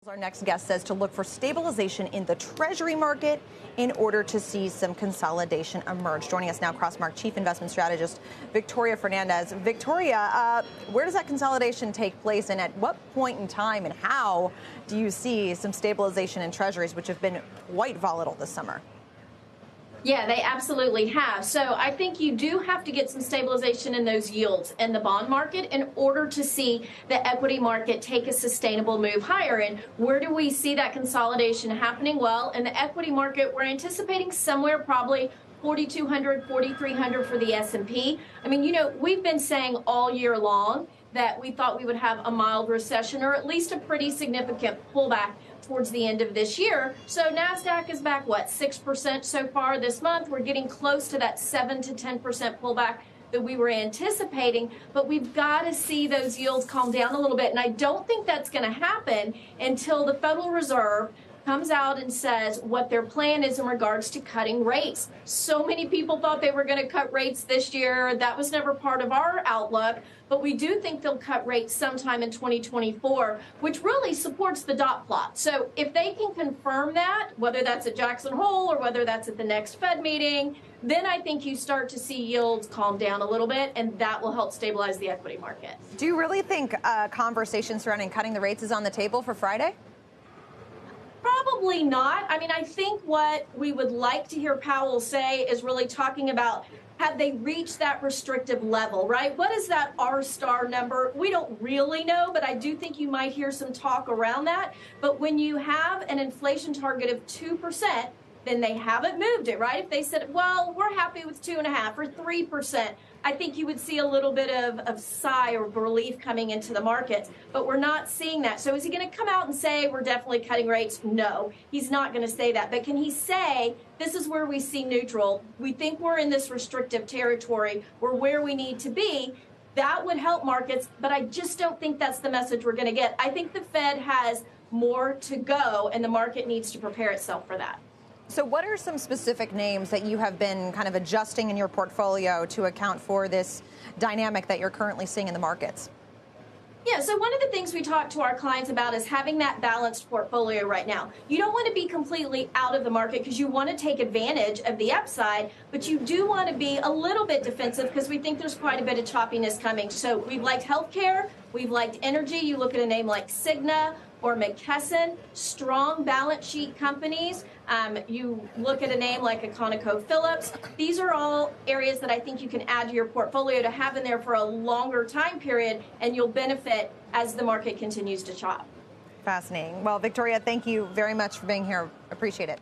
Our next guest says to look for stabilization in the Treasury market in order to see some consolidation emerge. Joining us now, Crossmark Chief Investment Strategist Victoria Fernandez. Victoria, where does that consolidation take place, and at what point in time and how do you see some stabilization in Treasuries, which have been quite volatile this summer? Yeah, they absolutely have. So I think you do have to get some stabilization in those yields in the bond market in order to see the equity market take a sustainable move higher. And where do we see that consolidation happening? Well, in the equity market, we're anticipating somewhere probably 4,200, 4,300 for the S&P. I mean, we've been saying all year long that we thought we would have a mild recession or at least a pretty significant pullback towards the end of this year. So NASDAQ is back, 6% so far this month. We're getting close to that 7 to 10% pullback that we were anticipating, but we've got to see those yields calm down a little bit. And I don't think that's going to happen until the Federal Reserve comes out and says what their plan is in regards to cutting rates. So many people thought they were going to cut rates this year. That was never part of our outlook, but we do think they'll cut rates sometime in 2024, which really supports the dot plot. So if they can confirm that, whether that's at Jackson Hole or whether that's at the next Fed meeting, then I think you start to see yields calm down a little bit, and that will help stabilize the equity market. Do you really think conversation surrounding cutting the rates is on the table for Friday? Probably not. I mean, I think what we would like to hear Powell say is really talking about, have they reached that restrictive level, right? What is that R-star number? We don't really know, but I do think you might hear some talk around that. But when you have an inflation target of 2%, then they haven't moved it, right? If they said, well, we're happy with 2.5% or 3%, I think you would see a little bit of sigh or relief coming into the markets, but we're not seeing that. So is he going to come out and say we're definitely cutting rates? No, he's not going to say that. But can he say this is where we see neutral? We think we're in this restrictive territory. We're where we need to be. That would help markets, but I just don't think that's the message we're going to get. I think the Fed has more to go, and the market needs to prepare itself for that. So what are some specific names that you have been kind of adjusting in your portfolio to account for this dynamic that you're currently seeing in the markets? Yeah, so one of the things we talk to our clients about is having that balanced portfolio right now. You don't want to be completely out of the market because you want to take advantage of the upside, but you do want to be a little bit defensive because we think there's quite a bit of choppiness coming. So we've liked healthcare, we've liked energy. You look at a name like Cigna or McKesson, strong balance sheet companies. You look at a name like a ConocoPhillips. These are all areas that I think you can add to your portfolio to have in there for a longer time period, and you'll benefit as the market continues to chop. Fascinating. Well, Victoria, thank you very much for being here. Appreciate it.